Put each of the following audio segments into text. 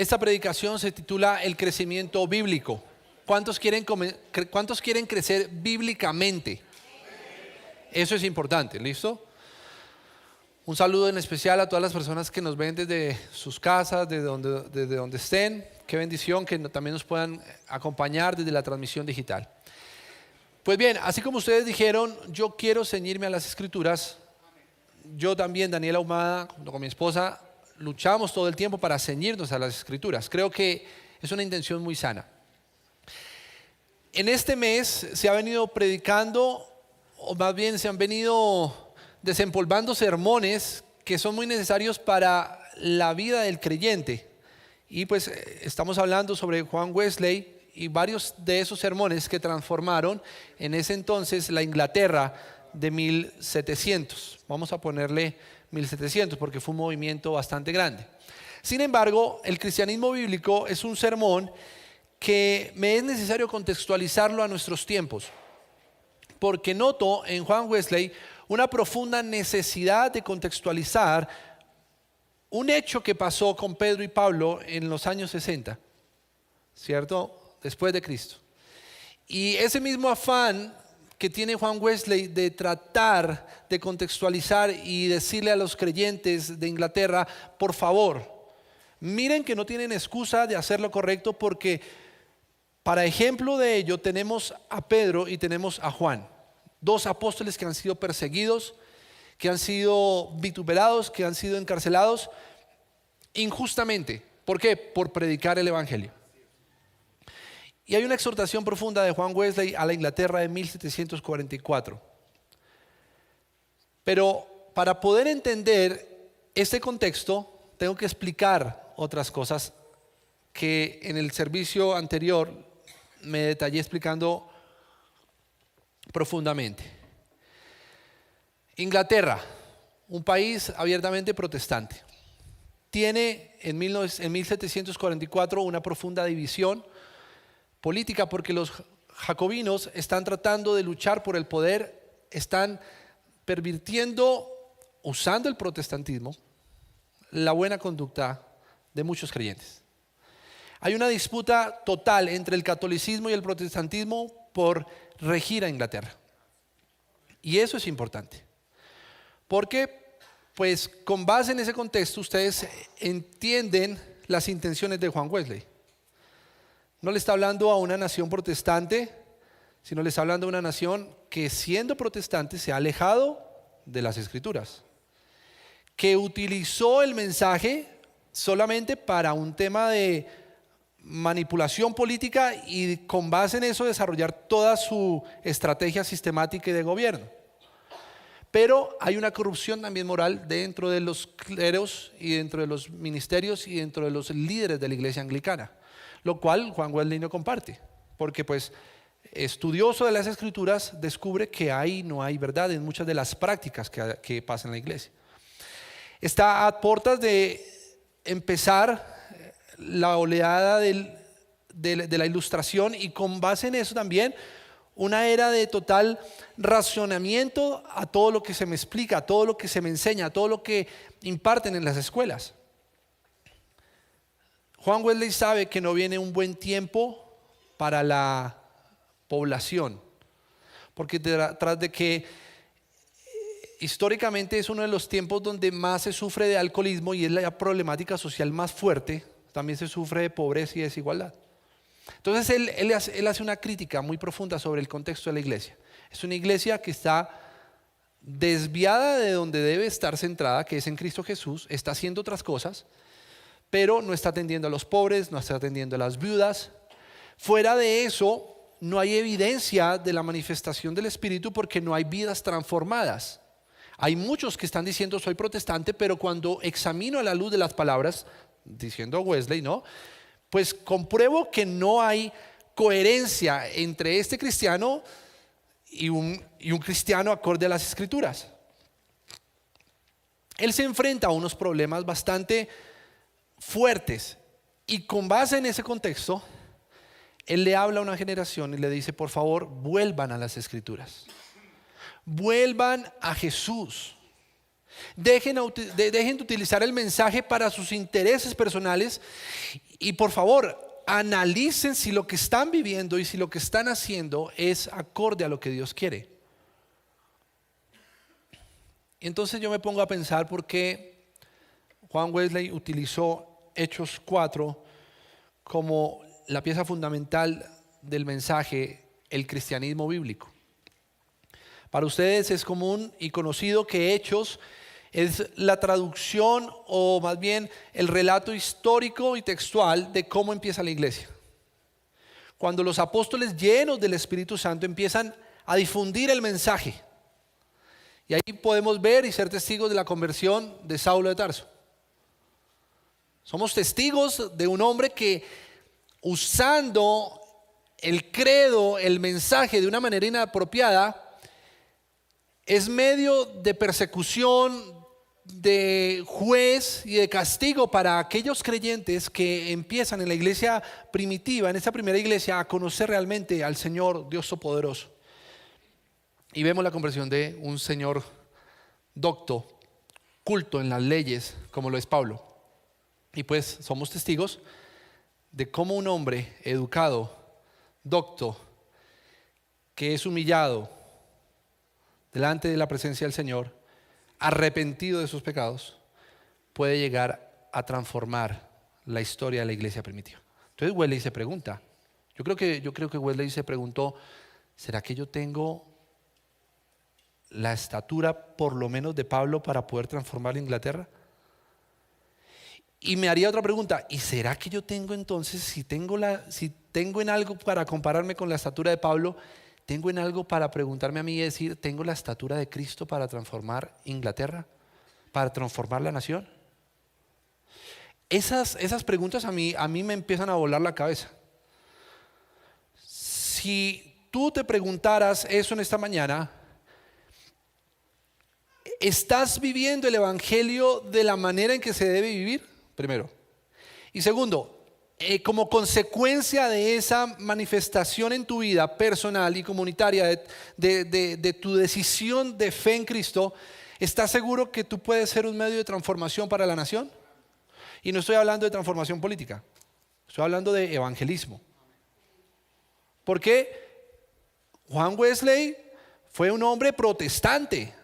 Esta predicación se titula El crecimiento bíblico. ¿Cuántos quieren crecer bíblicamente? Eso es importante, ¿listo? Un saludo en especial a todas las personas que nos ven desde sus casas, desde donde estén. Qué bendición que también nos puedan acompañar desde la transmisión digital. Pues bien, así como ustedes dijeron, yo quiero ceñirme a las Escrituras. Yo también, Daniela Ahumada, junto con mi esposa, luchamos todo el tiempo para ceñirnos a las Escrituras. Creo que es una intención muy sana. En este mes se ha venido predicando, o más bien se han venido desempolvando sermones que son muy necesarios para la vida del creyente. Y pues estamos hablando sobre Juan Wesley y varios de esos sermones que transformaron en ese entonces la Inglaterra de 1700. Vamos a ponerle 1700 porque fue un movimiento bastante grande. Sin embargo, el cristianismo bíblico es un sermón que me es necesario contextualizarlo a nuestros tiempos, porque noto en Juan Wesley una profunda necesidad de contextualizar un hecho que pasó con Pedro y Pablo en los años 60, ¿cierto? Después de Cristo. Y ese mismo afán que tiene Juan Wesley de tratar de contextualizar y decirle a los creyentes de Inglaterra, por favor, miren que no tienen excusa de hacer lo correcto, porque para ejemplo de ello tenemos a Pedro y tenemos a Juan, dos apóstoles que han sido perseguidos, que han sido vituperados, que han sido encarcelados injustamente. ¿Por qué? Por predicar el evangelio. Y hay una exhortación profunda de Juan Wesley a la Inglaterra de 1744. Pero para poder entender este contexto, tengo que explicar otras cosas que en el servicio anterior me detallé explicando profundamente. Inglaterra, un país abiertamente protestante, tiene en 1744 una profunda división política, porque los jacobinos están tratando de luchar por el poder, están pervirtiendo, usando el protestantismo, la buena conducta de muchos creyentes. Hay una disputa total entre el catolicismo y el protestantismo por regir a Inglaterra. Y eso es importante, porque pues con base en ese contexto ustedes entienden las intenciones de Juan Wesley. No le está hablando a una nación protestante, sino le está hablando a una nación que, siendo protestante, se ha alejado de las Escrituras, que utilizó el mensaje solamente para un tema de manipulación política y con base en eso desarrollar toda su estrategia sistemática y de gobierno. Pero hay una corrupción también moral dentro de los cleros y dentro de los ministerios y dentro de los líderes de la iglesia anglicana, lo cual Juan Wesley no comparte, porque pues estudioso de las Escrituras descubre que no hay verdad en muchas de las prácticas que pasan en la iglesia. Está a puertas de empezar la oleada de la ilustración, y con base en eso también una era de total racionamiento a todo lo que se me explica, a todo lo que se me enseña, a todo lo que imparten en las escuelas. Juan Wesley sabe que no viene un buen tiempo para la población, porque tras de que históricamente es uno de los tiempos donde más se sufre de alcoholismo y es la problemática social más fuerte, también se sufre de pobreza y desigualdad. Entonces él hace una crítica muy profunda sobre el contexto de la iglesia. Es una iglesia que está desviada de donde debe estar centrada, que es en Cristo Jesús, está haciendo otras cosas, pero no está atendiendo a los pobres, no está atendiendo a las viudas. Fuera de eso, no hay evidencia de la manifestación del Espíritu, porque no hay vidas transformadas. Hay muchos que están diciendo soy protestante, pero cuando examino a la luz de las palabras, diciendo Wesley, ¿no?, pues compruebo que no hay coherencia entre este cristiano y un cristiano acorde a las Escrituras. Él se enfrenta a unos problemas bastante fuertes, y con base en ese contexto él le habla a una generación y le dice, por favor, vuelvan a las Escrituras, vuelvan a Jesús, dejen de utilizar el mensaje para sus intereses personales Y por favor, analicen si lo que están viviendo y si lo que están haciendo es acorde a lo que Dios quiere. Y entonces yo me pongo a pensar por qué Juan Wesley utilizó Hechos 4 como la pieza fundamental del mensaje, el cristianismo bíblico. Para ustedes es común y conocido que Hechos es la traducción, o más bien el relato histórico y textual de cómo empieza la iglesia. Cuando los apóstoles llenos del Espíritu Santo empiezan a difundir el mensaje. Y ahí podemos ver y ser testigos de la conversión de Saulo de Tarso. Somos testigos de un hombre que, usando el credo, el mensaje de una manera inapropiada, es medio de persecución, de juez y de castigo para aquellos creyentes que empiezan en la iglesia primitiva, en esta primera iglesia, a conocer realmente al Señor Dios Todopoderoso. Y vemos la conversión de un señor docto, culto en las leyes, como lo es Pablo. Y pues somos testigos de cómo un hombre educado, docto, que es humillado delante de la presencia del Señor, arrepentido de sus pecados, puede llegar a transformar la historia de la iglesia primitiva. Entonces Wesley se pregunta, yo creo que Wesley se preguntó, ¿será que yo tengo la estatura por lo menos de Pablo para poder transformar Inglaterra? Y me haría otra pregunta, ¿y será que yo tengo entonces, si tengo en algo para compararme con la estatura de Pablo, tengo en algo para preguntarme a mí y decir, ¿tengo la estatura de Cristo para transformar Inglaterra? ¿Para transformar la nación? Esas preguntas a mí me empiezan a volar la cabeza. Si tú te preguntaras eso en esta mañana, ¿estás viviendo el evangelio de la manera en que se debe vivir? Primero. Y segundo, como consecuencia de esa manifestación en tu vida personal y comunitaria de tu decisión de fe en Cristo, ¿estás seguro que tú puedes ser un medio de transformación para la nación? Y no estoy hablando de transformación política, estoy hablando de evangelismo. Porque Juan Wesley fue un hombre protestante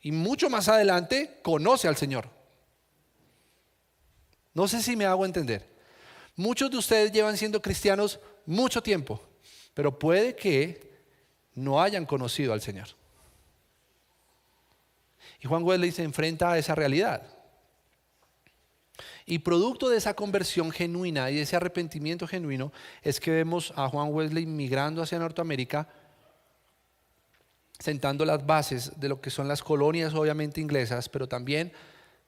y mucho más adelante conoce al Señor. No sé si me hago entender. Muchos de ustedes llevan siendo cristianos mucho tiempo, pero puede que no hayan conocido al Señor. Y Juan Wesley se enfrenta a esa realidad. Y producto de esa conversión genuina y de ese arrepentimiento genuino es que vemos a Juan Wesley migrando hacia Norteamérica, sentando las bases de lo que son las colonias obviamente inglesas, pero también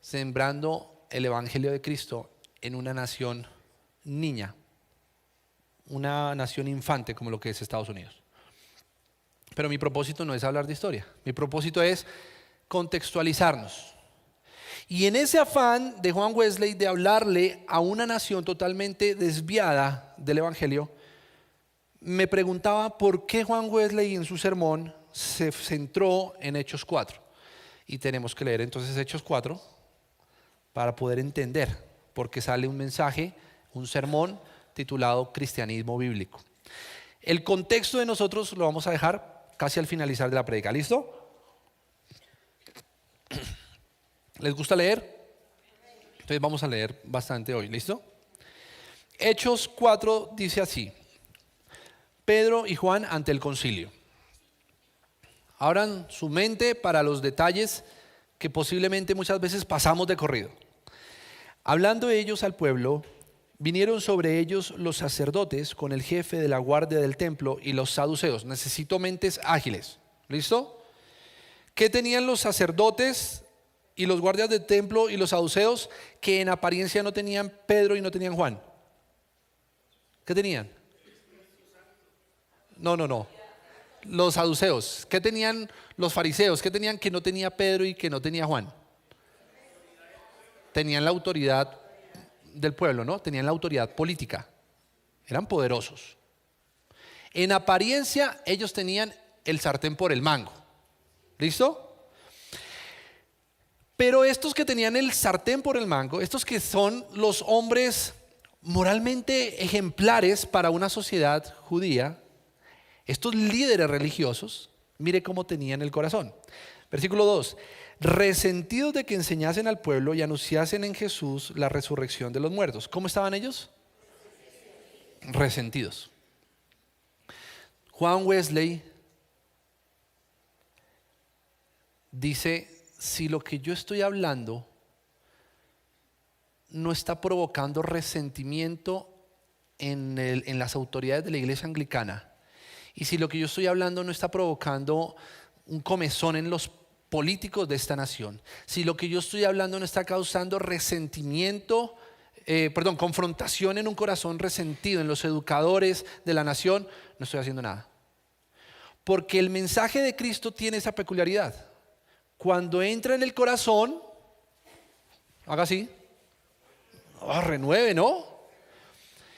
sembrando el evangelio de Cristo en una nación niña, una nación infante como lo que es Estados Unidos. Pero mi propósito no es hablar de historia, mi propósito es contextualizarnos. Y en ese afán de Juan Wesley de hablarle a una nación totalmente desviada del evangelio, me preguntaba por qué Juan Wesley en su sermón se centró en Hechos 4. Y tenemos que leer entonces Hechos 4 para poder entender por qué sale un mensaje, un sermón titulado Cristianismo Bíblico. El contexto de nosotros lo vamos a dejar casi al finalizar de la prédica. ¿Listo? ¿Les gusta leer? Entonces vamos a leer bastante hoy. ¿Listo? Hechos 4 dice así: Pedro y Juan ante el concilio. Abran su mente para los detalles que posiblemente muchas veces pasamos de corrido. Hablando ellos al pueblo, vinieron sobre ellos los sacerdotes con el jefe de la guardia del templo y los saduceos. Necesito mentes ágiles. ¿Listo? ¿Qué tenían los sacerdotes y los guardias del templo y los saduceos que en apariencia no tenían Pedro y no tenían Juan? ¿Qué tenían? No. Los saduceos. ¿Qué tenían los fariseos? ¿Qué tenían que no tenía Pedro y que no tenía Juan? Tenían la autoridad del pueblo, ¿no? Tenían la autoridad política. Eran poderosos. En apariencia ellos tenían el sartén por el mango. ¿Listo? Pero estos que tenían el sartén por el mango, estos que son los hombres moralmente ejemplares para una sociedad judía, estos líderes religiosos, mire cómo tenían el corazón. Versículo 2. Resentidos de que enseñasen al pueblo y anunciasen en Jesús la resurrección de los muertos. ¿Cómo estaban ellos? Resentidos. Juan Wesley dice, si lo que yo estoy hablando no está provocando resentimiento en las autoridades de la iglesia anglicana, y si lo que yo estoy hablando no está provocando un comezón en los políticos de esta nación, si lo que yo estoy hablando no está causando confrontación en un corazón resentido en los educadores de la nación, no estoy haciendo nada. Porque el mensaje de Cristo tiene esa peculiaridad. Cuando entra en el corazón, haga así, renueve, ¿no?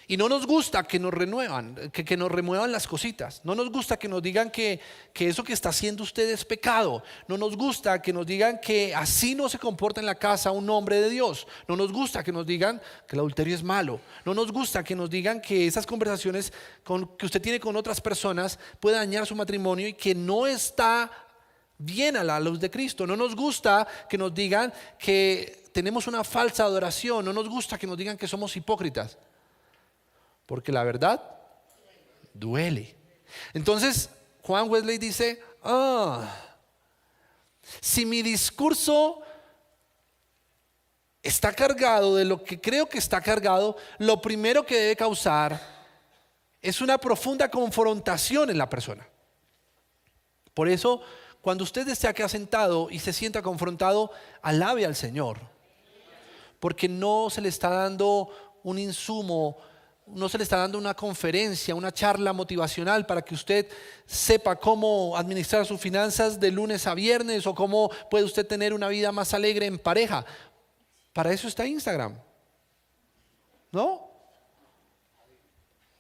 Y no nos gusta que nos renuevan, que nos remuevan las cositas. No nos gusta que nos digan que eso que está haciendo usted es pecado. No nos gusta que nos digan que así no se comporta en la casa un hombre de Dios. No nos gusta que nos digan que el adulterio es malo. No nos gusta que nos digan que esas conversaciones que usted tiene con otras personas puede dañar su matrimonio y que no está bien a la luz de Cristo. No nos gusta que nos digan que tenemos una falsa adoración. No nos gusta que nos digan que somos hipócritas. Porque la verdad duele. Entonces Juan Wesley dice, si mi discurso está cargado de lo que creo que está cargado, lo primero que debe causar es una profunda confrontación en la persona. Por eso, cuando usted esté acá sentado y se sienta confrontado, alabe al Señor. Porque no se le está dando un insumo, no se le está dando una conferencia, una charla motivacional para que usted sepa cómo administrar sus finanzas de lunes a viernes o cómo puede usted tener una vida más alegre en pareja. Para eso está Instagram, ¿no?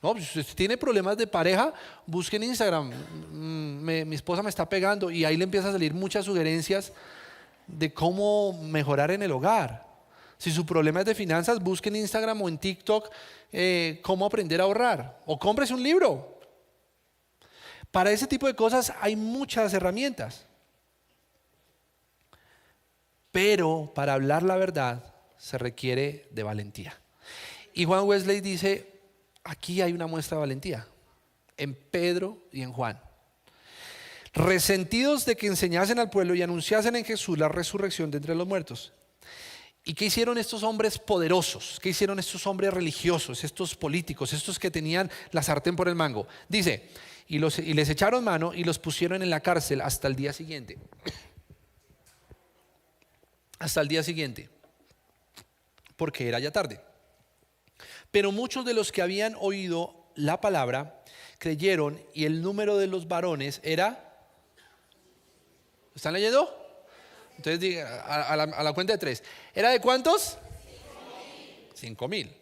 No, si usted tiene problemas de pareja, busque en Instagram. Mi esposa me está pegando y ahí le empieza a salir muchas sugerencias de cómo mejorar en el hogar. Si su problema es de finanzas, busque en Instagram o en TikTok cómo aprender a ahorrar. O cómprese un libro. Para ese tipo de cosas hay muchas herramientas. Pero para hablar la verdad se requiere de valentía. Y Juan Wesley dice, aquí hay una muestra de valentía. En Pedro y en Juan. Resentidos de que enseñasen al pueblo y anunciasen en Jesús la resurrección de entre los muertos. ¿Y qué hicieron estos hombres poderosos? ¿Qué hicieron estos hombres religiosos, estos políticos, estos que tenían la sartén por el mango? Dice, y les echaron mano y los pusieron en la cárcel hasta el día siguiente. Hasta el día siguiente, porque era ya tarde. Pero muchos de los que habían oído la palabra creyeron, y el número de los varones era... ¿Están leyendo? Entonces diga, a la cuenta de 3. ¿Era de cuántos? 5,000.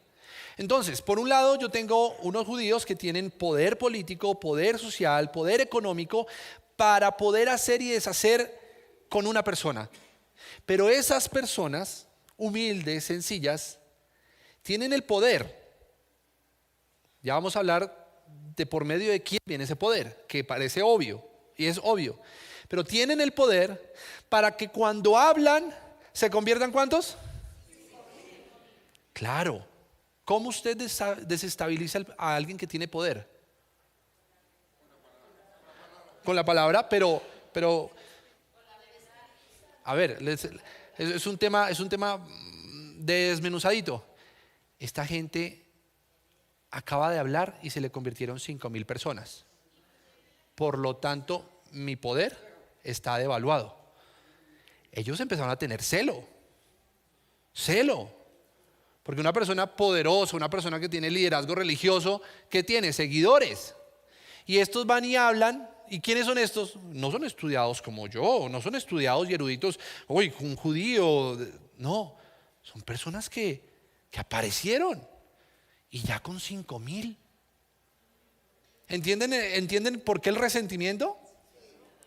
Entonces, por un lado yo tengo unos judíos que tienen poder político, poder social, poder económico para poder hacer y deshacer con una persona. Pero esas personas humildes, sencillas, tienen el poder. Ya vamos a hablar de por medio de quién viene ese poder, que parece obvio, y es obvio. Pero tienen el poder para que cuando hablan se conviertan ¿cuántos? Claro. ¿Cómo usted desestabiliza a alguien que tiene poder? Con la palabra, pero a ver, es un tema desmenuzadito. Esta gente acaba de hablar y se le convirtieron 5,000 personas. Por lo tanto, mi poder está devaluado. Ellos empezaron a tener celo. Porque una persona poderosa, una persona que tiene liderazgo religioso, ¿qué tiene? Seguidores. Y estos van y hablan. ¿Y quiénes son estos? No son estudiados como yo, no son estudiados y eruditos. Uy, un judío. No, son personas que aparecieron. Y ya con 5,000. ¿Entienden por qué el resentimiento?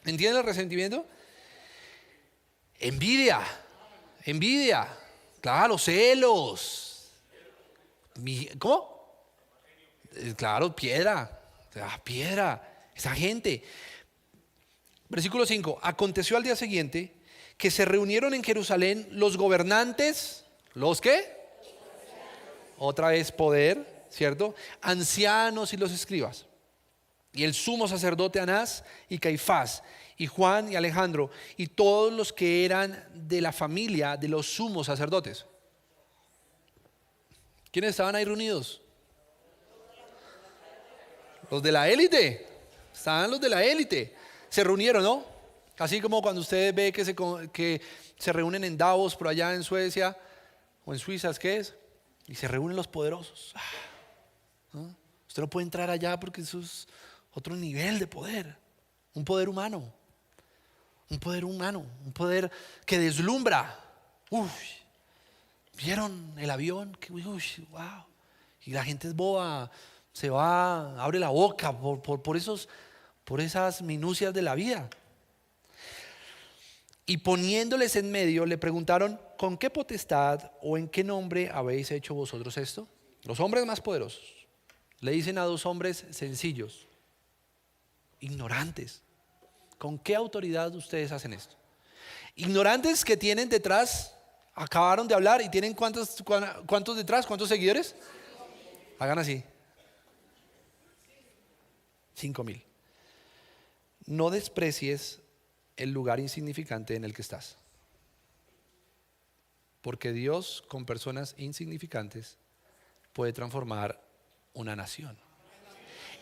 ¿Entienden el resentimiento? Envidia, claro, celos. ¿Cómo? Claro, piedra. Piedra. Esa gente. Versículo 5. Aconteció al día siguiente que se reunieron en Jerusalén los gobernantes. ¿Los qué? Otra vez poder, ¿cierto? Ancianos y los escribas. Y el sumo sacerdote Anás y Caifás y Juan y Alejandro y todos los que eran de la familia de los sumos sacerdotes. ¿Quiénes estaban ahí reunidos? Los de la élite. Estaban los de la élite. Se reunieron, ¿no? Así como cuando ustedes ven que se reúnen en Davos, por allá en Suecia o en Suiza, ¿qué es? Y se reúnen los poderosos. ¿No? Usted no puede entrar allá porque eso es otro nivel de poder. Un poder humano. Un poder humano. Un poder que deslumbra. ¿Vieron el avión? Wow. Y la gente es boba. Se va, abre la boca por esas minucias de la vida. Y poniéndoles en medio le preguntaron: ¿con qué potestad o en qué nombre habéis hecho vosotros esto? Los hombres más poderosos le dicen a dos hombres sencillos, ignorantes: ¿con qué autoridad ustedes hacen esto? Ignorantes que tienen detrás, acabaron de hablar y tienen ¿cuántos detrás? ¿Cuántos seguidores? Hagan así. 5,000. No desprecies el lugar insignificante en el que estás, porque Dios con personas insignificantes puede transformar una nación.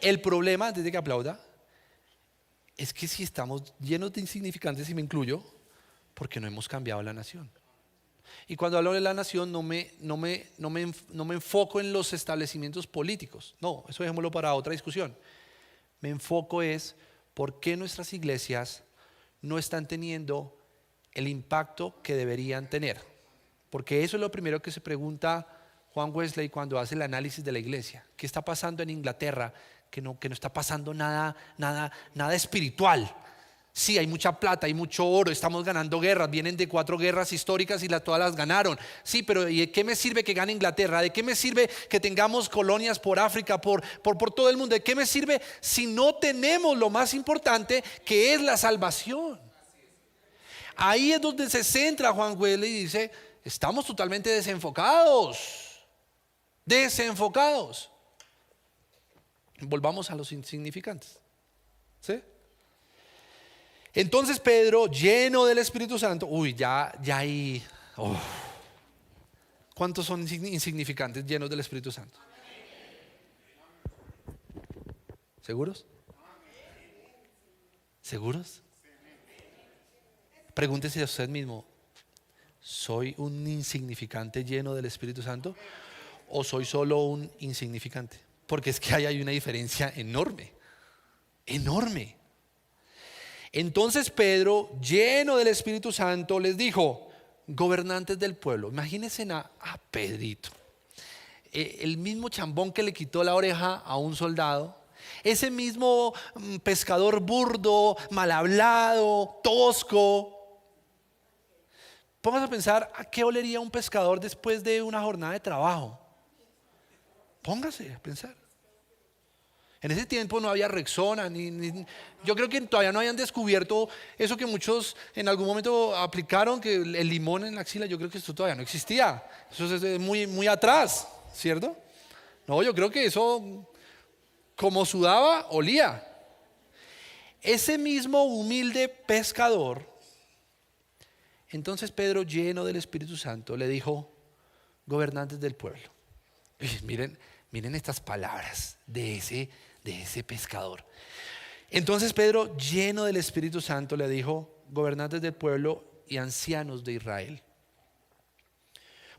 El problema, antes de que aplauda, es que si estamos llenos de insignificantes, y me incluyo, porque no hemos cambiado la nación. Y cuando hablo de la nación no me enfoco en los establecimientos políticos. No, eso dejémoslo para otra discusión. Me enfoco es por qué nuestras iglesias no están teniendo el impacto que deberían tener. Porque eso es lo primero que se pregunta Juan Wesley cuando hace el análisis de la iglesia. ¿Qué está pasando en Inglaterra? Que no está pasando nada espiritual. Sí, hay mucha plata, hay mucho oro, estamos ganando guerras, vienen de 4 guerras históricas y todas las ganaron. Sí, pero ¿y de qué me sirve que gane Inglaterra? ¿De qué me sirve que tengamos colonias por África, por todo el mundo? ¿De qué me sirve si no tenemos lo más importante, que es la salvación? Ahí es donde se centra Juan Wesley y dice: estamos totalmente desenfocados. Volvamos a los insignificantes. ¿Sí? Entonces Pedro, lleno del Espíritu Santo, ya hay. ¿Cuántos son insignificantes llenos del Espíritu Santo? ¿Seguros? ¿Seguros? Pregúntese a usted mismo: ¿soy un insignificante lleno del Espíritu Santo o soy solo un insignificante? Porque es que ahí hay una diferencia enorme. Entonces Pedro, lleno del Espíritu Santo, les dijo: gobernantes del pueblo. Imagínense a Pedrito, el mismo chambón que le quitó la oreja a un soldado, ese mismo pescador burdo, mal hablado, tosco. Póngase a pensar a qué olería un pescador después de una jornada de trabajo. Póngase a pensar. En ese tiempo no había Rexona, yo creo que todavía no habían descubierto eso que muchos en algún momento aplicaron, que el limón en la axila. Yo creo que esto todavía no existía. Eso es muy, muy atrás, ¿cierto? No, yo creo que eso, como sudaba, olía. Ese mismo humilde pescador, entonces Pedro, lleno del Espíritu Santo, le dijo: gobernantes del pueblo. Miren estas palabras de ese pescador. Entonces Pedro, lleno del Espíritu Santo, le dijo: gobernantes del pueblo y ancianos de Israel,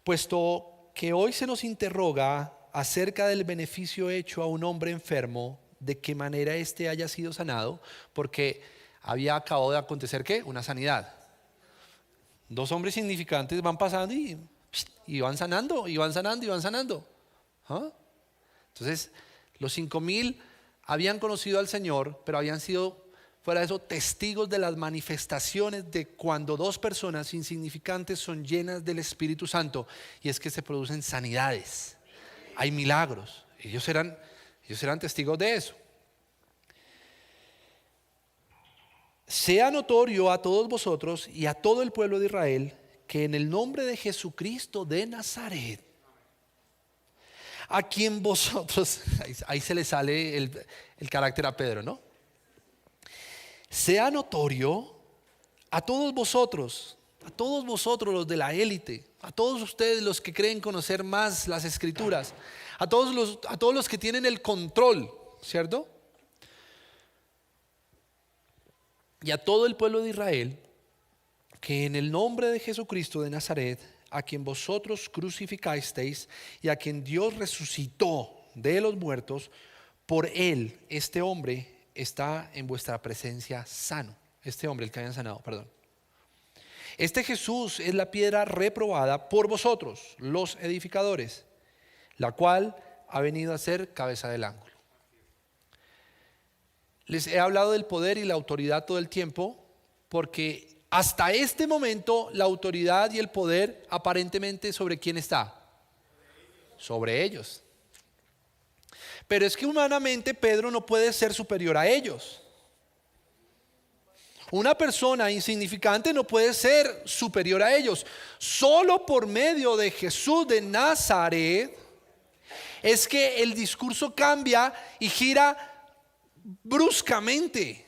puesto que hoy se nos interroga acerca del beneficio hecho a un hombre enfermo, de qué manera éste haya sido sanado, porque había acabado de acontecer ¿qué? Una sanidad. 2 hombres insignificantes van pasando y van sanando, y van sanando. Entonces los 5,000 habían conocido al Señor, pero habían sido, fuera de eso, testigos de las manifestaciones de cuando 2 personas insignificantes son llenas del Espíritu Santo, y es que se producen sanidades. hay milagros. Ellos eran testigos de eso. Sea notorio a todos vosotros y a todo el pueblo de Israel que en el nombre de Jesucristo de Nazaret, a quien vosotros, ahí se le sale el carácter a Pedro, ¿no? Sea notorio a todos vosotros los de la élite, a todos ustedes los que creen conocer más las escrituras, a todos los que tienen el control, ¿cierto? Y a todo el pueblo de Israel, que en el nombre de Jesucristo de Nazaret, a quien vosotros crucificasteis y a quien Dios resucitó de los muertos, por él, este hombre está en vuestra presencia sano. Este hombre, el que habían sanado, perdón. Este Jesús es la piedra reprobada por vosotros, los edificadores, la cual ha venido a ser cabeza del ángulo. Les he hablado del poder y la autoridad todo el tiempo, porque hasta este momento la autoridad y el poder aparentemente ¿sobre quién está? Sobre ellos. Pero es que humanamente Pedro no puede ser superior a ellos. Una persona insignificante no puede ser superior a ellos. Solo por medio de Jesús de Nazaret es que el discurso cambia y gira bruscamente.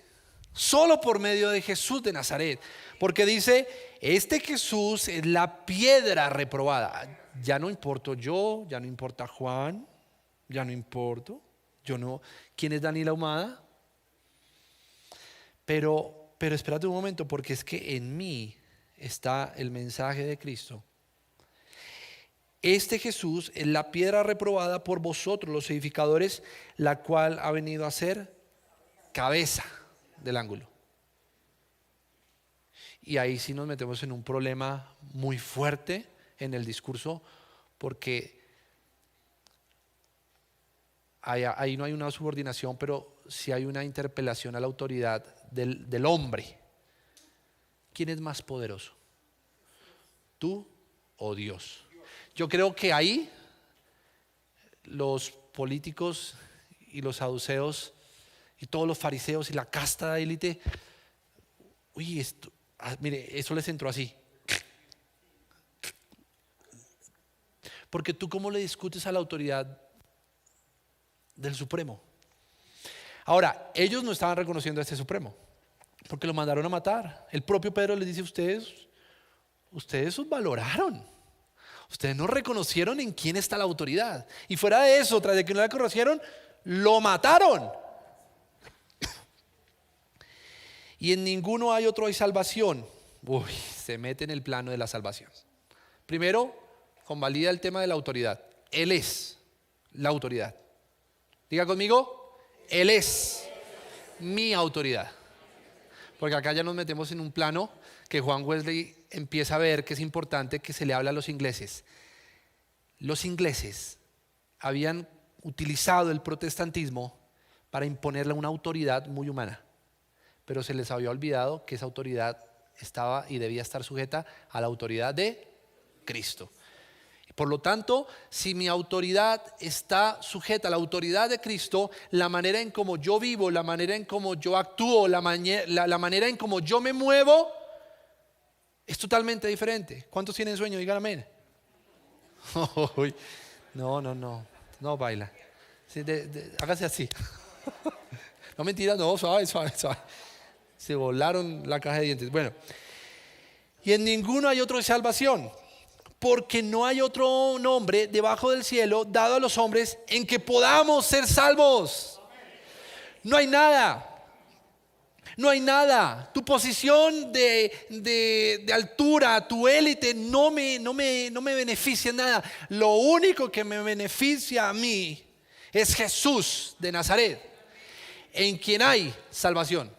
Solo por medio de Jesús de Nazaret. Porque dice, este Jesús es la piedra reprobada. Ya no importo yo, ya no importa Juan, ya no importo. Yo no. ¿Quién es Daniela Ahumada? Pero espérate un momento, porque es que en mí está el mensaje de Cristo. Este Jesús es la piedra reprobada por vosotros los edificadores, la cual ha venido a ser cabeza del ángulo. Y ahí sí nos metemos en un problema muy fuerte en el discurso, porque ahí no hay una subordinación, pero sí hay una interpelación a la autoridad del hombre. ¿Quién es más poderoso? ¿Tú o Dios? Yo creo que ahí los políticos y los saduceos y todos los fariseos y la casta de élite, mire, eso les entró así. Porque tú, ¿cómo le discutes a la autoridad del Supremo? Ahora, ellos no estaban reconociendo a este Supremo, porque lo mandaron a matar. El propio Pedro les dice, ustedes subvaloraron. Ustedes no reconocieron en quién está la autoridad. Y fuera de eso, tras de que no la reconocieron, lo mataron. Y en ninguno hay otro hay salvación. Se mete en el plano de la salvación. Primero, convalida el tema de la autoridad. Él es la autoridad. Diga conmigo, Él es mi autoridad. Porque acá ya nos metemos en un plano que Juan Wesley empieza a ver que es importante que se le hable a los ingleses. Los ingleses habían utilizado el protestantismo para imponerle una autoridad muy humana, pero se les había olvidado que esa autoridad estaba y debía estar sujeta a la autoridad de Cristo. Por lo tanto, si mi autoridad está sujeta a la autoridad de Cristo, la manera en cómo yo vivo, la manera en cómo yo actúo, la manera en cómo yo me muevo es totalmente diferente. ¿Cuántos tienen sueño? Digan amén. No baila. Sí, hágase así. No, mentira, no, suave. Se volaron la caja de dientes. Bueno, y en ninguno hay otro de salvación, porque no hay otro nombre debajo del cielo dado a los hombres en que podamos ser salvos. No hay nada. Tu posición de altura, tu élite no me beneficia en nada. Lo único que me beneficia a mí es Jesús de Nazaret, en quien hay salvación.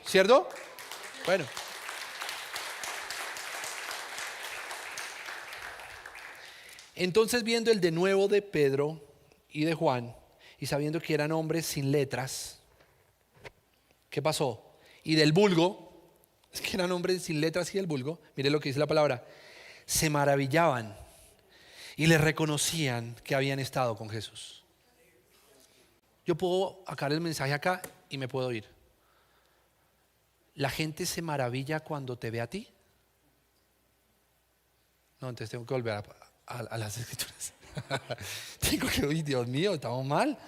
¿Cierto? Bueno. Entonces, viendo el denuedo de Pedro y de Juan, y sabiendo que eran hombres sin letras, ¿qué pasó? Y del vulgo, es que eran hombres sin letras y del vulgo, mire lo que dice la palabra, se maravillaban y le reconocían que habían estado con Jesús. Yo puedo acabar el mensaje acá y me puedo ir. La gente se maravilla cuando te ve a ti. No, entonces tengo que volver a las escrituras. Tengo que, uy, Dios mío, estamos mal.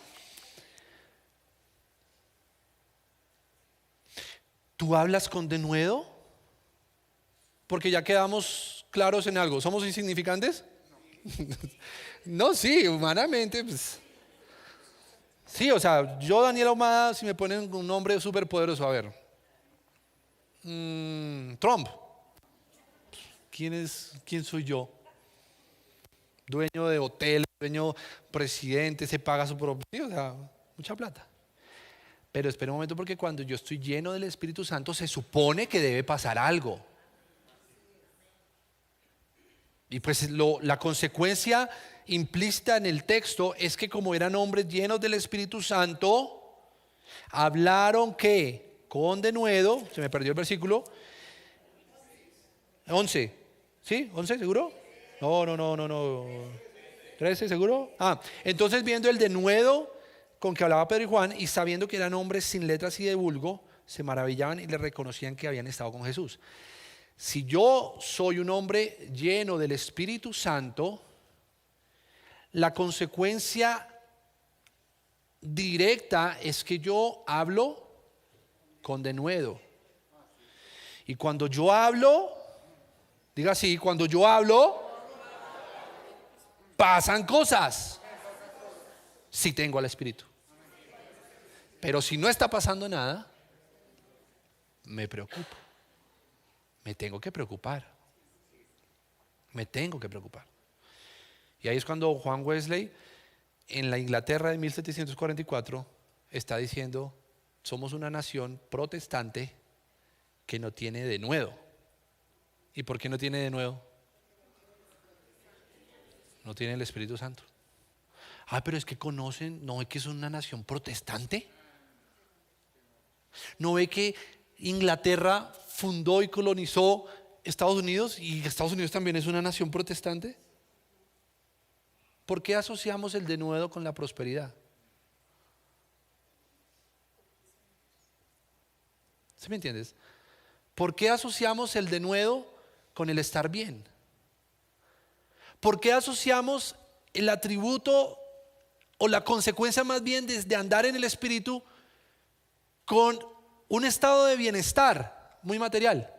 ¿Tú hablas con denuedo? Porque ya quedamos claros en algo. ¿Somos insignificantes? No, sí, humanamente, pues. Sí, o sea, yo, Daniel Ahumada, si me ponen un nombre súper poderoso, a ver. Trump. ¿Quién soy yo? Dueño de hotel, dueño presidente, se paga su propio, sí, o sea, mucha plata. Pero espera un momento, porque cuando yo estoy lleno del Espíritu Santo se supone que debe pasar algo. Y pues la consecuencia implícita en el texto es que como eran hombres llenos del Espíritu Santo, hablaron que con denuedo, se me perdió el versículo, 11, ¿sí? ¿11 seguro? No. 13 seguro. Entonces viendo el denuedo con que hablaba Pedro y Juan y sabiendo que eran hombres sin letras y de vulgo, se maravillaban y le reconocían que habían estado con Jesús. Si yo soy un hombre lleno del Espíritu Santo, la consecuencia directa es que yo hablo con denuedo. Y cuando yo hablo, diga así, cuando yo hablo, pasan cosas. Si tengo al Espíritu. Pero si no está pasando nada, me preocupo. Me tengo que preocupar. Y ahí es cuando Juan Wesley, en la Inglaterra de 1744, está diciendo, somos una nación protestante que no tiene denuedo. ¿Y por qué no tiene denuedo? No tiene el Espíritu Santo. Pero es que conocen, ¿no ve que son una nación protestante? ¿No ve que Inglaterra fundó y colonizó Estados Unidos y Estados Unidos también es una nación protestante? ¿Por qué asociamos el denuedo con la prosperidad? ¿Sí me entiendes? ¿Por qué asociamos el denuedo con el estar bien? ¿Por qué asociamos el atributo o la consecuencia más bien de andar en el Espíritu con un estado de bienestar muy material?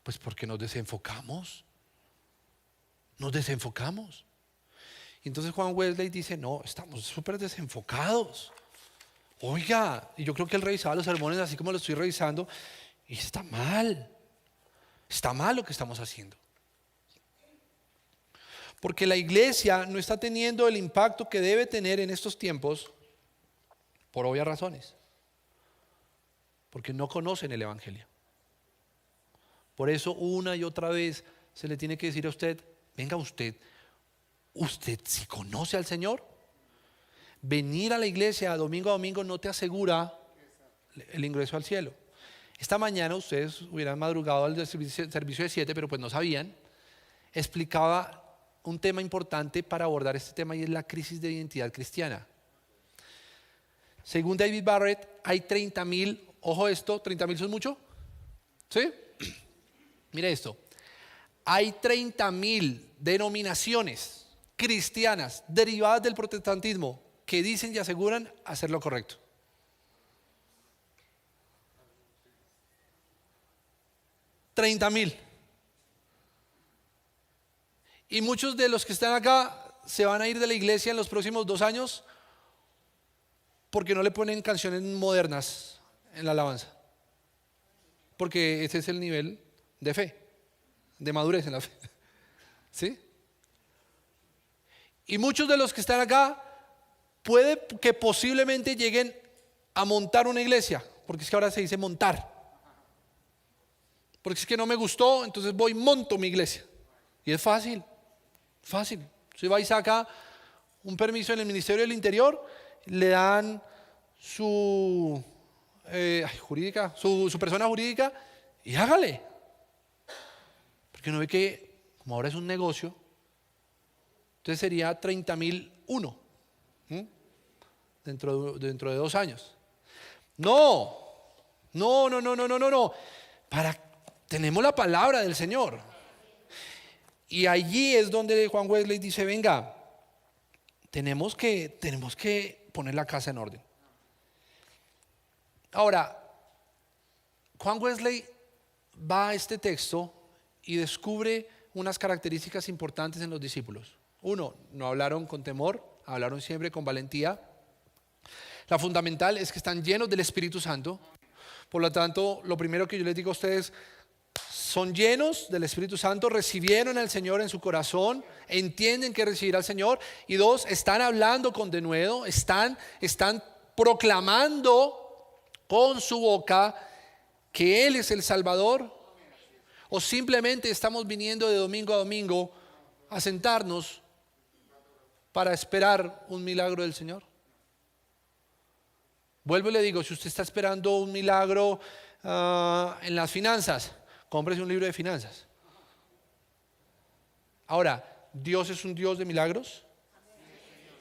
Pues porque nos desenfocamos. Y entonces Juan Wesley dice, no, estamos súper desenfocados. Oiga, y yo creo que él revisaba los sermones así como lo estoy revisando, y está mal lo que estamos haciendo. Porque la iglesia no está teniendo el impacto que debe tener en estos tiempos por obvias razones. Porque no conocen el Evangelio. Por eso una y otra vez se le tiene que decir a usted, venga usted si conoce al Señor, venir a la iglesia domingo a domingo no te asegura el ingreso al cielo. Esta mañana ustedes hubieran madrugado al servicio de 7, pero pues no sabían. Explicaba un tema importante para abordar este tema y es la crisis de identidad cristiana. Según David Barrett, hay 30,000, ojo esto, 30,000 son mucho, ¿sí? Mire esto, hay 30,000 denominaciones cristianas derivadas del protestantismo que dicen y aseguran hacer lo correcto. $30,000. Y muchos de los que están acá se van a ir de la iglesia en los próximos 2 años porque no le ponen canciones modernas en la alabanza. Porque ese es el nivel de fe, de madurez en la fe. ¿Sí? Y muchos de los que están acá puede que posiblemente lleguen a montar una iglesia, porque es que ahora se dice montar. Porque es que no me gustó, entonces voy y monto mi iglesia. Y es fácil. Usted va y saca un permiso en el Ministerio del Interior, le dan su jurídica, su persona jurídica y hágale. Porque uno ve que, como ahora es un negocio, entonces sería 30.001 dentro de 2 años. No, no, no, no, no, no, no, no. Tenemos la palabra del Señor. Y allí es donde Juan Wesley dice, venga, tenemos que poner la casa en orden. Ahora, Juan Wesley va a este texto y descubre unas características importantes en los discípulos. Uno, no hablaron con temor, hablaron siempre con valentía. La fundamental es que están llenos del Espíritu Santo. Por lo tanto, lo primero que yo les digo a ustedes, son llenos del Espíritu Santo, recibieron al Señor en su corazón, entienden que recibir al Señor. Y dos, están hablando con denuedo, están proclamando con su boca que Él es el Salvador. O simplemente estamos viniendo de domingo a domingo a sentarnos para esperar un milagro del Señor. Vuelvo y le digo, si usted está esperando un milagro en las finanzas, cómprese un libro de finanzas. Ahora, ¿Dios es un Dios de milagros?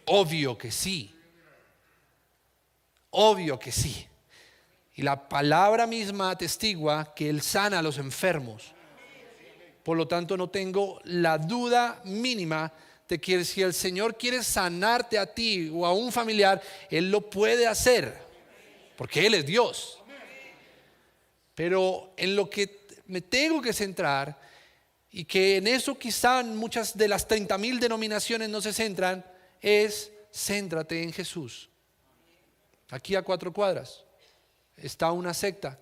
Obvio que sí. Obvio que sí. Y la palabra misma atestigua que Él sana a los enfermos. Por lo tanto, no tengo la duda mínima de que si el Señor quiere sanarte a ti o a un familiar, Él lo puede hacer, porque Él es Dios. Pero en lo que me tengo que centrar, y que en eso quizá muchas de las 30.000 denominaciones no se centran, es céntrate en Jesús. Aquí a 4 cuadras está una secta.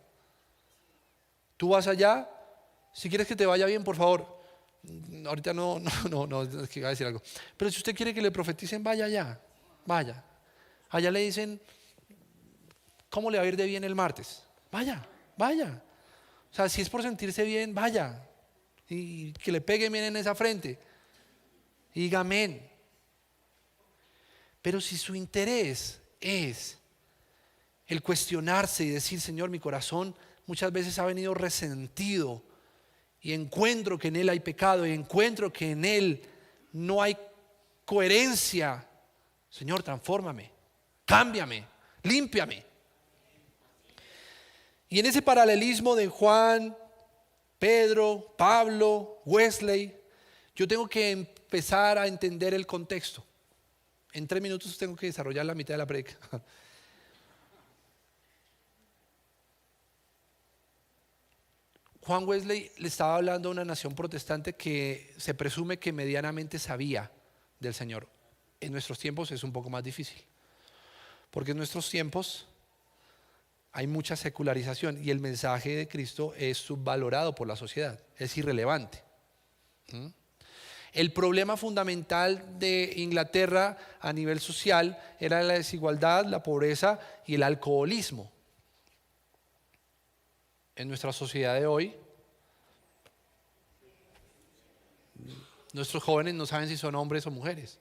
Tú vas allá, si quieres que te vaya bien, por favor. Ahorita no, es que iba a decir algo. Pero si usted quiere que le profeticen, vaya allá, vaya. Allá le dicen, ¿cómo le va a ir de bien el martes? Vaya. O sea, si es por sentirse bien, vaya. Y que le pegue bien en esa frente. Y diga amén. Pero si su interés es el cuestionarse y decir, Señor, mi corazón muchas veces ha venido resentido y encuentro que en él hay pecado y encuentro que en él no hay coherencia. Señor, transfórmame, cámbiame, límpiame. Y en ese paralelismo de Juan, Pedro, Pablo, Wesley, yo tengo que empezar a entender el contexto. En 3 minutos tengo que desarrollar la mitad de la predica. Juan Wesley le estaba hablando a una nación protestante que se presume que medianamente sabía del Señor. En nuestros tiempos es un poco más difícil, porque en nuestros tiempos hay mucha secularización y el mensaje de Cristo es subvalorado por la sociedad, es irrelevante. El problema fundamental de Inglaterra a nivel social era la desigualdad, la pobreza y el alcoholismo. En nuestra sociedad de hoy, nuestros jóvenes no saben si son hombres o mujeres.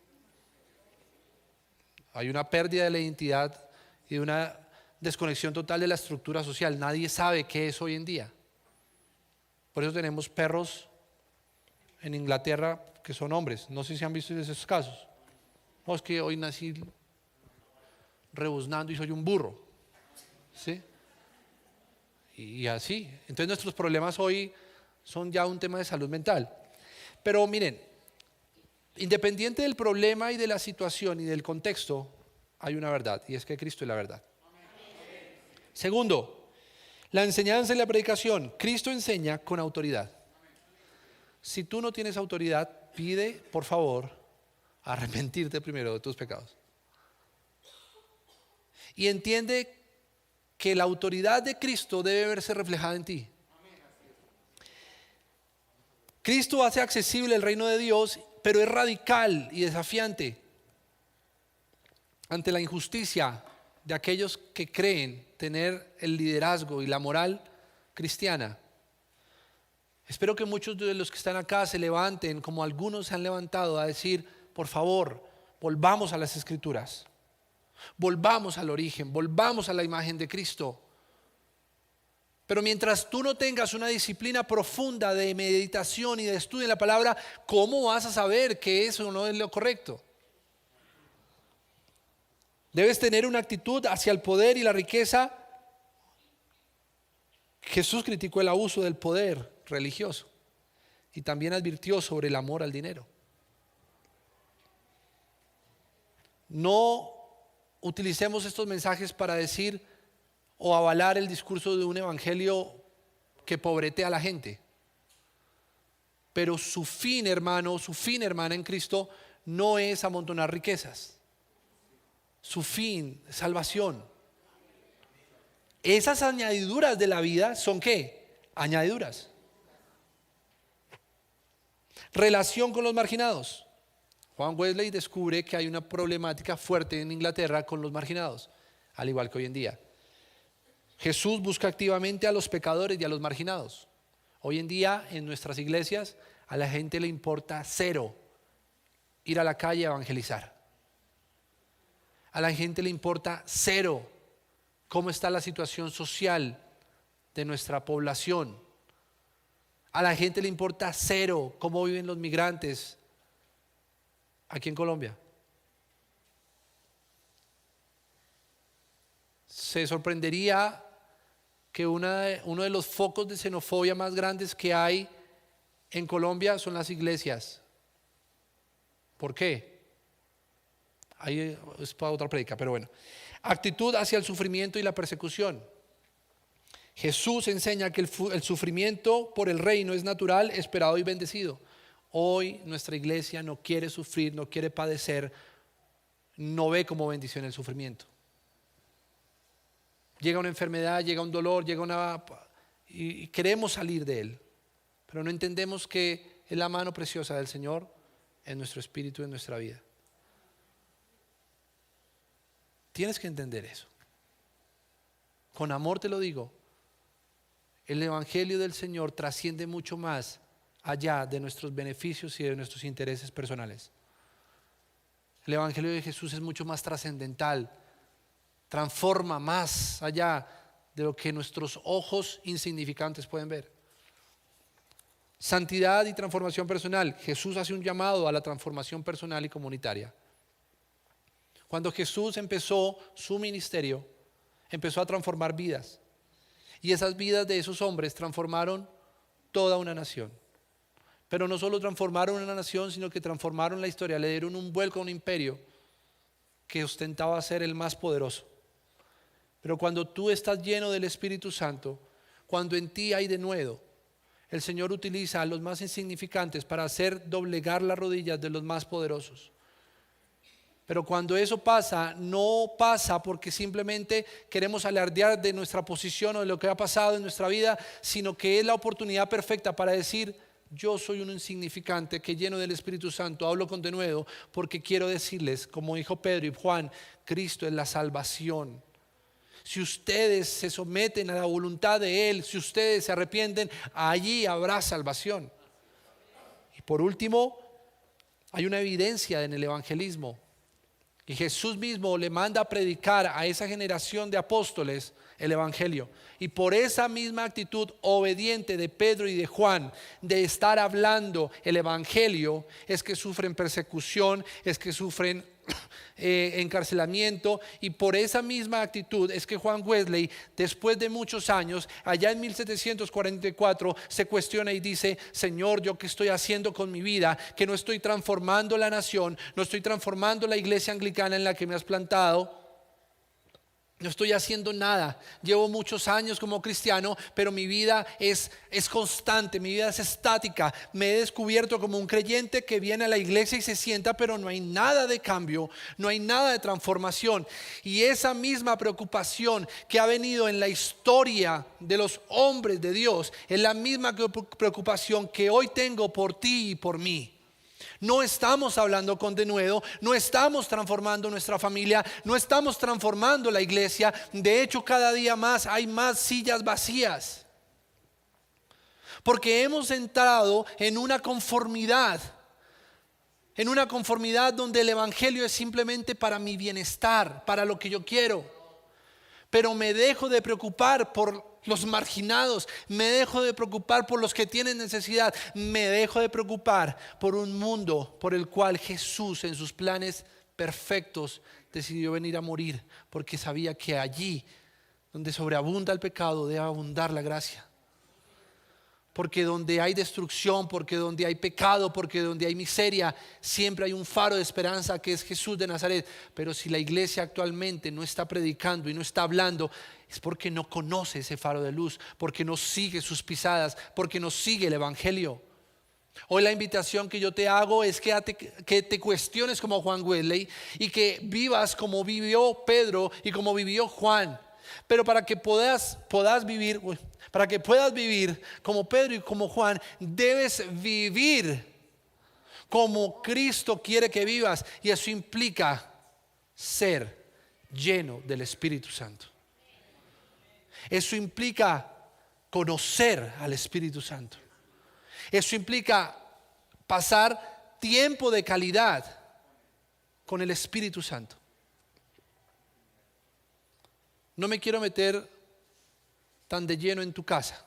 Hay una pérdida de la identidad y de una desconexión total de la estructura social. Nadie sabe qué es hoy en día. Por eso tenemos perros en Inglaterra que son hombres. No sé si han visto esos casos. No, es que hoy nací rebuznando y soy un burro. ¿Sí? Y así. Entonces nuestros problemas hoy son ya un tema de salud mental. Pero miren, independiente del problema y de la situación y del contexto, hay una verdad, y es que Cristo es la verdad. Segundo, la enseñanza y la predicación. Cristo enseña con autoridad. Si tú no tienes autoridad, pide, por favor, arrepentirte primero de tus pecados. Y entiende que la autoridad de Cristo debe verse reflejada en ti. Cristo hace accesible el reino de Dios, pero es radical y desafiante ante la injusticia de aquellos que creen tener el liderazgo y la moral cristiana. Espero que muchos de los que están acá se levanten, como algunos se han levantado, a decir, por favor, volvamos a las Escrituras. Volvamos al origen, volvamos a la imagen de Cristo. Pero mientras tú no tengas una disciplina profunda de meditación y de estudio en la palabra, ¿cómo vas a saber que eso no es lo correcto? Debes tener una actitud hacia el poder y la riqueza. Jesús criticó el abuso del poder religioso y también advirtió sobre el amor al dinero. No utilicemos estos mensajes para decir o avalar el discurso de un evangelio que pobretea a la gente. Pero su fin, hermano, su fin, hermana, en Cristo no es amontonar riquezas. Su fin, salvación. Esas añadiduras de la vida son ¿qué? Añadiduras. Relación con los marginados. Juan Wesley descubre que hay una problemática fuerte en Inglaterra con los marginados, al igual que hoy en día. Jesús busca activamente a los pecadores y a los marginados. Hoy en día en nuestras iglesias a la gente le importa cero ir a la calle a evangelizar. A la gente le importa cero cómo está la situación social de nuestra población. A la gente le importa cero cómo viven los migrantes aquí en Colombia. Se sorprendería que uno de los focos de xenofobia más grandes que hay en Colombia son las iglesias. ¿Por qué? Ahí es para otra prédica, pero bueno. Actitud hacia el sufrimiento y la persecución. Jesús enseña que el sufrimiento por el reino es natural, esperado y bendecido. Hoy nuestra iglesia no quiere sufrir, no quiere padecer, no ve como bendición el sufrimiento. Llega una enfermedad, llega un dolor, y queremos salir de él, pero no entendemos que es la mano preciosa del Señor en nuestro espíritu, en nuestra vida. Tienes que entender eso. Con amor te lo digo. El evangelio del Señor trasciende mucho más allá de nuestros beneficios y de nuestros intereses personales. El evangelio de Jesús es mucho más trascendental. Transforma más allá de lo que nuestros ojos insignificantes pueden ver. Santidad y transformación personal. Jesús hace un llamado a la transformación personal y comunitaria. Cuando Jesús empezó su ministerio, empezó a transformar vidas. Y esas vidas de esos hombres transformaron toda una nación. Pero no solo transformaron una nación, sino que transformaron la historia. Le dieron un vuelco a un imperio que ostentaba ser el más poderoso. Pero cuando tú estás lleno del Espíritu Santo, cuando en ti hay denuedo, el Señor utiliza a los más insignificantes para hacer doblegar las rodillas de los más poderosos. Pero cuando eso pasa, no pasa porque simplemente queremos alardear de nuestra posición o de lo que ha pasado en nuestra vida, sino que es la oportunidad perfecta para decir: yo soy un insignificante que lleno del Espíritu Santo hablo con denuedo, porque quiero decirles, como dijo Pedro y Juan, Cristo es la salvación. Si ustedes se someten a la voluntad de Él, si ustedes se arrepienten, allí habrá salvación. Y por último, hay una evidencia en el evangelismo. Y Jesús mismo le manda a predicar a esa generación de apóstoles el evangelio. Y por esa misma actitud obediente de Pedro y de Juan, de estar hablando el evangelio, es que sufren persecución, es que sufren encarcelamiento. Y por esa misma actitud es que Juan Wesley, después de muchos años, allá en 1744, se cuestiona y dice: Señor, ¿yo qué estoy haciendo con mi vida? Que no estoy transformando la nación, no estoy transformando la iglesia anglicana en la que me has plantado. No estoy haciendo nada. Llevo muchos años como cristiano, pero mi vida es constante, mi vida es estática. Me he descubierto como un creyente que viene a la iglesia y se sienta, pero no hay nada de cambio, no hay nada de transformación. Y esa misma preocupación que ha venido en la historia de los hombres de Dios es la misma preocupación que hoy tengo por ti y por mí. No estamos hablando con denuedo, no estamos transformando nuestra familia, no estamos transformando la iglesia. De hecho, cada día más hay más sillas vacías. Porque hemos entrado en una conformidad donde el evangelio es simplemente para mi bienestar, para lo que yo quiero. Pero me dejo de preocupar por los marginados, me dejo de preocupar por los que tienen necesidad, me dejo de preocupar por un mundo por el cual Jesús en sus planes perfectos decidió venir a morir, porque sabía que allí donde sobreabunda el pecado debe abundar la gracia. Porque donde hay destrucción, porque donde hay pecado, porque donde hay miseria, siempre hay un faro de esperanza que es Jesús de Nazaret. Pero si la iglesia actualmente no está predicando y no está hablando, es porque no conoce ese faro de luz, porque no sigue sus pisadas, porque no sigue el evangelio. Hoy la invitación que yo te hago es que te cuestiones como Juan Wesley y que vivas como vivió Pedro y como vivió Juan. Pero para que puedas vivir como Pedro y como Juan, debes vivir como Cristo quiere que vivas. Y eso implica ser lleno del Espíritu Santo. Eso implica conocer al Espíritu Santo. Eso implica pasar tiempo de calidad con el Espíritu Santo. No me quiero meter tan de lleno en tu casa,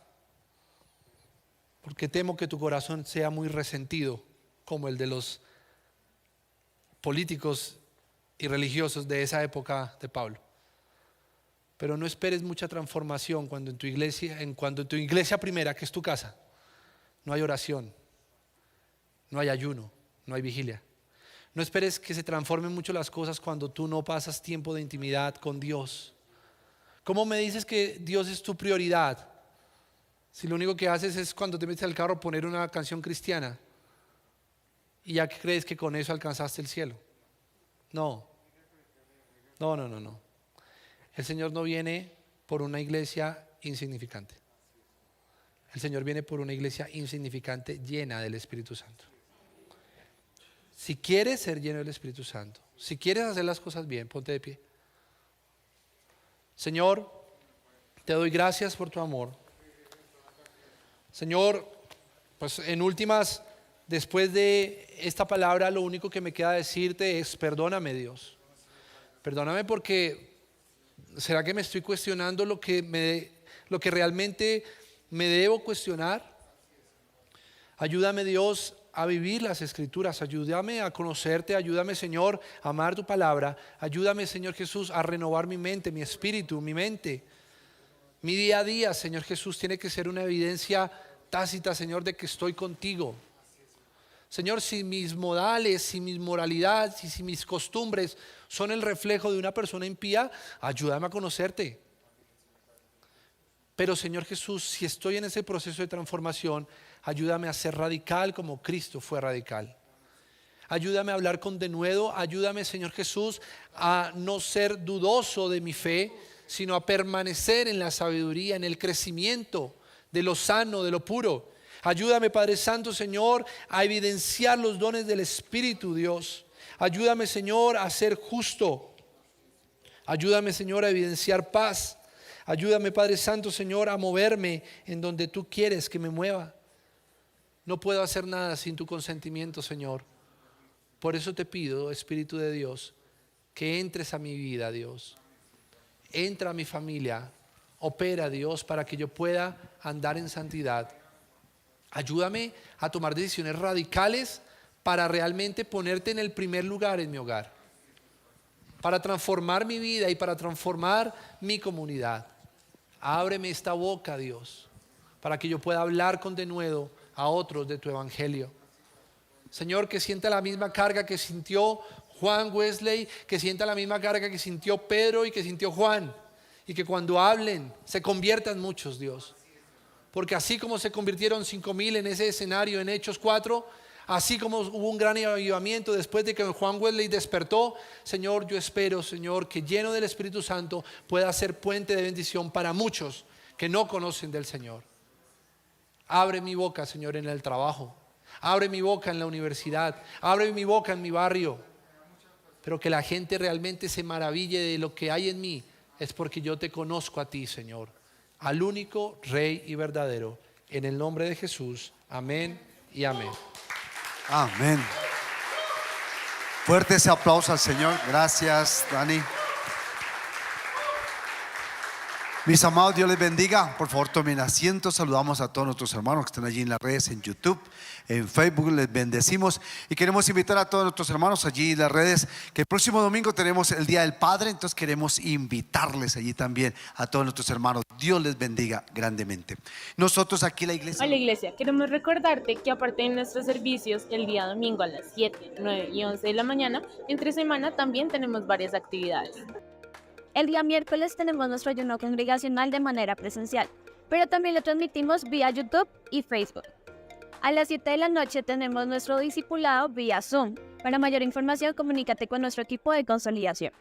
porque temo que tu corazón sea muy resentido como el de los políticos y religiosos de esa época de Pablo. Pero no esperes mucha transformación cuando en tu iglesia primera, que es tu casa, no hay oración, no hay ayuno, no hay vigilia. No esperes que se transformen mucho las cosas cuando tú no pasas tiempo de intimidad con Dios. ¿Cómo me dices que Dios es tu prioridad si lo único que haces es cuando te metes al carro poner una canción cristiana y ya crees que con eso alcanzaste el cielo? No. El Señor no viene por una iglesia insignificante. El Señor viene por una iglesia insignificante llena del Espíritu Santo. Si quieres ser lleno del Espíritu Santo, si quieres hacer las cosas bien, ponte de pie. Señor, te doy gracias por tu amor. Señor, pues en últimas, después de esta palabra, lo único que me queda decirte es: perdóname, Dios. Perdóname, porque ¿será que me estoy cuestionando lo que realmente me debo cuestionar? Ayúdame, Dios, a vivir las Escrituras. Ayúdame a conocerte. Ayúdame, Señor, a amar tu palabra. Ayúdame, Señor Jesús, a renovar mi mente, mi espíritu, mi mente. Mi día a día, Señor Jesús, tiene que ser una evidencia tácita, Señor, de que estoy contigo. Señor, si mis modales, si mis moralidades, si mis costumbres son el reflejo de una persona impía, ayúdame a conocerte. Pero, Señor Jesús, si estoy en ese proceso de transformación, ayúdame a ser radical como Cristo fue radical. Ayúdame a hablar con denuedo. Ayúdame, Señor Jesús, a no ser dudoso de mi fe, sino a permanecer en la sabiduría, en el crecimiento de lo sano, de lo puro. Ayúdame, Padre Santo, Señor, a evidenciar los dones del Espíritu, Dios. Ayúdame, Señor, a ser justo. Ayúdame, Señor, a evidenciar paz. Ayúdame, Padre Santo, Señor, a moverme en donde tú quieres que me mueva. No puedo hacer nada sin tu consentimiento, Señor. Por eso te pido, Espíritu de Dios, que entres a mi vida, Dios. Entra a mi familia. Opera, Dios, para que yo pueda andar en santidad. Ayúdame a tomar decisiones radicales para realmente ponerte en el primer lugar en mi hogar. Para transformar mi vida y para transformar mi comunidad. Ábreme esta boca, Dios, para que yo pueda hablar con denuedo a otros de tu evangelio. Señor, que sienta la misma carga que sintió Juan Wesley, que sienta la misma carga que sintió Pedro y que sintió Juan, y que cuando hablen se conviertan muchos, Dios. Porque así como se convirtieron 5,000 en ese escenario en Hechos 4, así como hubo un gran avivamiento después de que Juan Wesley despertó, Señor, yo espero, Señor, que lleno del Espíritu Santo pueda ser puente de bendición para muchos que no conocen del Señor. Abre mi boca, Señor, en el trabajo. Abre mi boca en la universidad. Abre mi boca en mi barrio. Pero que la gente realmente se maraville de lo que hay en mí. Es porque yo te conozco a ti, Señor, al único Rey y verdadero. En el nombre de Jesús. Amén y amén. Amén. Fuerte ese aplauso al Señor. Gracias, Dani. Mis amados, Dios les bendiga. Por favor, tomen asiento. Saludamos a todos nuestros hermanos que están allí en las redes, en YouTube, en Facebook. Les bendecimos y queremos invitar a todos nuestros hermanos allí en las redes que el próximo domingo tenemos el Día del Padre. Entonces queremos invitarles allí también a todos nuestros hermanos. Dios les bendiga grandemente. Nosotros aquí la iglesia. Hola iglesia, queremos recordarte que aparte de nuestros servicios el día domingo a las 7, 9 y 11 de la mañana, entre semana también tenemos varias actividades. El día miércoles tenemos nuestro ayuno congregacional de manera presencial, pero también lo transmitimos vía YouTube y Facebook. A las 7 de la noche tenemos nuestro discipulado vía Zoom. Para mayor información, comunícate con nuestro equipo de consolidación.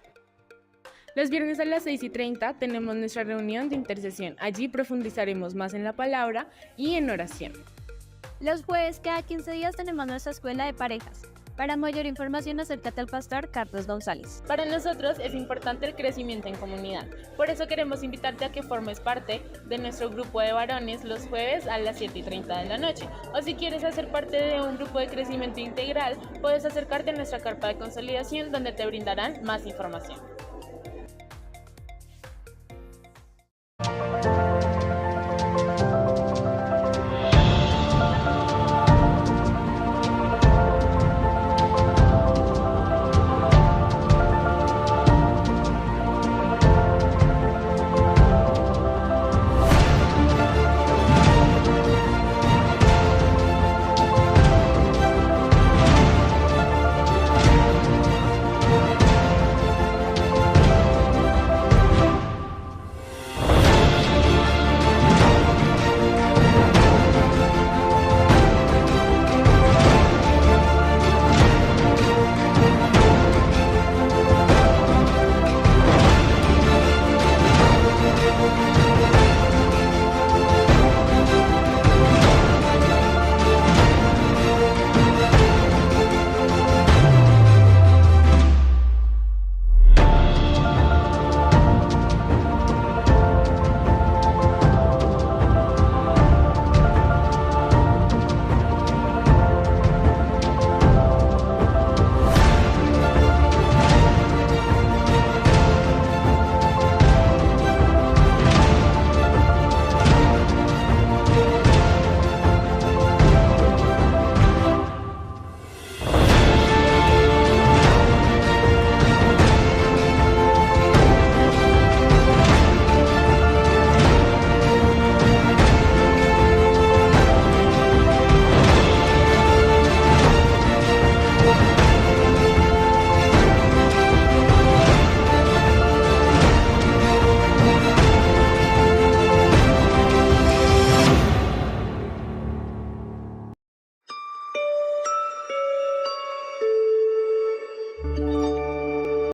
Los viernes a las 6:30 tenemos nuestra reunión de intercesión. Allí profundizaremos más en la palabra y en oración. Los jueves cada 15 días tenemos nuestra escuela de parejas. Para mayor información, acércate al pastor Carlos González. Para nosotros es importante el crecimiento en comunidad. Por eso queremos invitarte a que formes parte de nuestro grupo de varones los jueves a las 7:30 de la noche. O si quieres hacer parte de un grupo de crecimiento integral, puedes acercarte a nuestra carpa de consolidación donde te brindarán más información.